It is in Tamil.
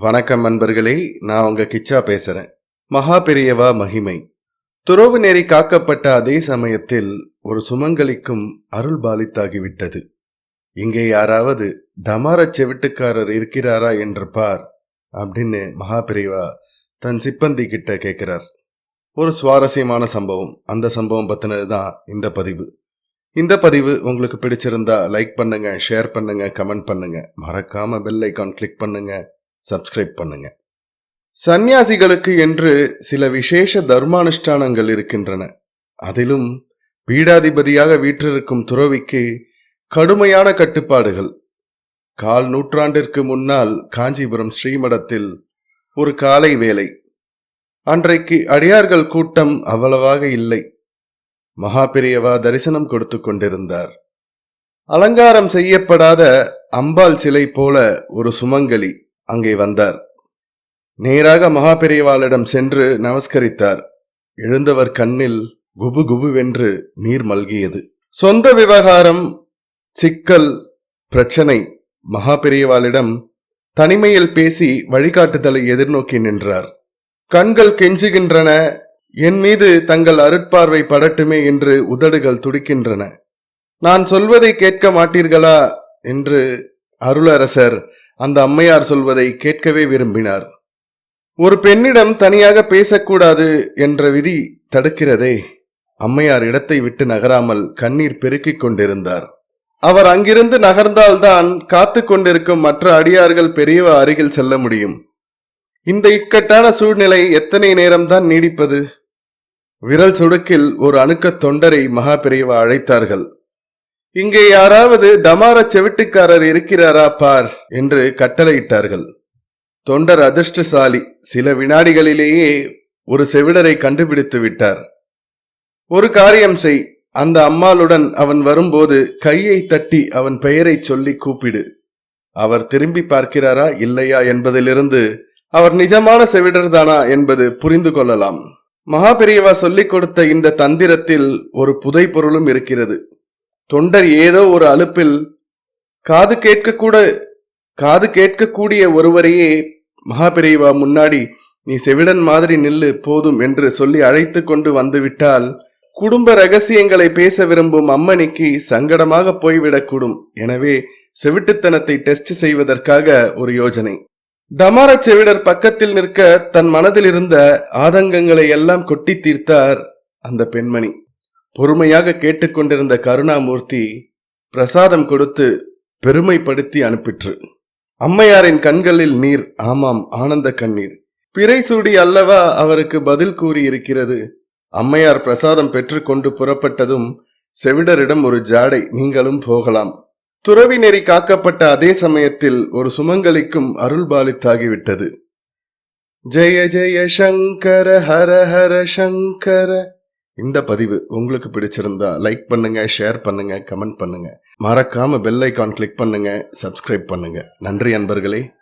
வணக்கம் நண்பர்களே, நான் உங்க கிச்சா பேசுறேன். மகா பெரியவா மகிமை. துறவு நெறி காக்கப்பட்ட அதே சமயத்தில் ஒரு சுமங்கலிக்கும் அருள் பாலித்தாகிவிட்டது. இங்கே யாராவது டமாரச் செவிட்டுக்காரர் இருக்கிறாரா என்று பார் அப்படின்னு மகா பெரியவா தன் சிப்பந்தி கிட்ட கேட்கிறார். ஒரு சுவாரஸ்யமான சம்பவம். அந்த சம்பவம் பத்தினதுதான் இந்த பதிவு. இந்த பதிவு உங்களுக்கு பிடிச்சிருந்தா லைக் பண்ணுங்க, ஷேர் பண்ணுங்க, கமெண்ட் பண்ணுங்க. மறக்காம பெல் ஐகான் கிளிக் பண்ணுங்க, சப்ஸ்கிரைப் பண்ணுங்க. சந்நியாசிகளுக்கு என்று சில விசேஷ தர்மானுஷ்டானங்கள் இருக்கின்றன. அதிலும் பீடாதிபதியாக வீற்றிருக்கும் துறவிக்கு கடுமையான கட்டுப்பாடுகள். 1/4 நூற்றாண்டிற்கு முன்னால் காஞ்சிபுரம் ஸ்ரீமடத்தில் ஒரு காலை வேலை. அன்றைக்கு அடியார்கள் கூட்டம் அவ்வளவாக இல்லை. மகா பெரியவா தரிசனம் கொடுத்து கொண்டிருந்தார். அலங்காரம் செய்யப்படாத அம்பாள் சிலை போல ஒரு சுமங்கலி அங்கே வந்தார். நேராக மகா பெரியவாளிடம் சென்று நமஸ்கரித்தார். எழுந்தவர் கண்ணில் குபு குபுவென்று நீர் மல்கியது. சொந்த விவகாரம், சிக்கல், பிரச்சனை. மகா பெரியவாளிடம் தனிமையில் பேசி வழிகாட்டுதலை எதிர்நோக்கி நின்றார். கண்கள் கெஞ்சுகின்றன. என் மீது தங்கள் அருட்பார்வை படட்டுமே என்று உதடுகள் துடிக்கின்றன. நான் சொல்வதை கேட்க மாட்டீர்களா என்று அருளரசர் அந்த அம்மையார் சொல்வதை கேட்கவே விரும்பினார். ஒரு பெண்ணிடம் தனியாக பேசக்கூடாது என்ற விதி தடுக்கிறதே. அம்மையார் இடத்தை விட்டு நகராமல் கண்ணீர் பெருக்கிக் கொண்டிருந்தார். அவர் அங்கிருந்து நகர்ந்தால்தான் காத்து கொண்டிருக்கும் மற்ற அடியார்கள் பெரியவா அருகில் செல்ல முடியும். இந்த இக்கட்டான சூழ்நிலை எத்தனை நேரம்தான் நீடிப்பது? விரல் சுடுக்கில் ஒரு அணுக்க தொண்டரை மகா பெரியவா அழைத்தார்கள். இங்கே யாராவது டமார செவிட்டுக்காரர் இருக்கிறாரா பார் என்று கட்டளையிட்டார்கள். தொண்டர் அதிர்ஷ்டசாலி. சில வினாடிகளிலேயே ஒரு செவிடரை கண்டுபிடித்து விட்டார். ஒரு காரியம் செய், அந்த அம்மாளுடன் அவன் வரும்போது கையை தட்டி அவன் பெயரை சொல்லி கூப்பிடு. அவர் திரும்பி பார்க்கிறாரா இல்லையா என்பதிலிருந்து அவர் நிஜமான செவிடர்தானா என்பது புரிந்து கொள்ளலாம். மகா பெரியவா சொல்லிக் கொடுத்த இந்த தந்திரத்தில் ஒரு புதை பொருளும் இருக்கிறது. தொண்டர் ஏதோ ஒரு அலுப்பில் காது கேட்கக்கூடிய ஒருவரையே மகா பெரியவா முன்னாடி நீ செவிடன் மாதிரி நில்லு போதும் என்று சொல்லி அழைத்து கொண்டு வந்துவிட்டால் குடும்ப ரகசியங்களை பேச விரும்பும் அம்மணிக்கு சங்கடமாக போய்விடக்கூடும். எனவே செவிட்டுத்தனத்தை டெஸ்ட் செய்வதற்காக ஒரு யோஜனை. டமார செவிடர் பக்கத்தில் நிற்க தன் மனதில் இருந்த ஆதங்கங்களை எல்லாம் கொட்டி தீர்த்தார் அந்த பெண்மணி. பொறுமையாக கேட்டுக்கொண்டிருந்த கருணாமூர்த்தி பிரசாதம் கொடுத்து பெருமைப்படுத்தி அனுப்பிற்று. அம்மையாரின் கண்களில் நீர். ஆமாம், ஆனந்த கண்ணீர். பிறை சூடி அல்லவா அவருக்கு பதில் கூறி இருக்கிறது. அம்மையார் பிரசாதம் பெற்று கொண்டு புறப்பட்டதும் செவிடரிடம் ஒரு ஜாடை, நீங்களும் போகலாம். துறவி நெறி காக்கப்பட்ட அதே சமயத்தில் ஒரு சுமங்கலிக்கும் அருள் பாலித்தாகிவிட்டது. ஜெய ஜெய சங்கர ஹர ஹர சங்கர. இந்த பதிவு உங்களுக்கு பிடிச்சிருந்தா லைக் பண்ணுங்க, ஷேர் பண்ணுங்க, கமெண்ட் பண்ணுங்க. மறக்காம பெல் ஐகான் கிளிக் பண்ணுங்க, சப்ஸ்கிரைப் பண்ணுங்க. நன்றி அன்பர்களே.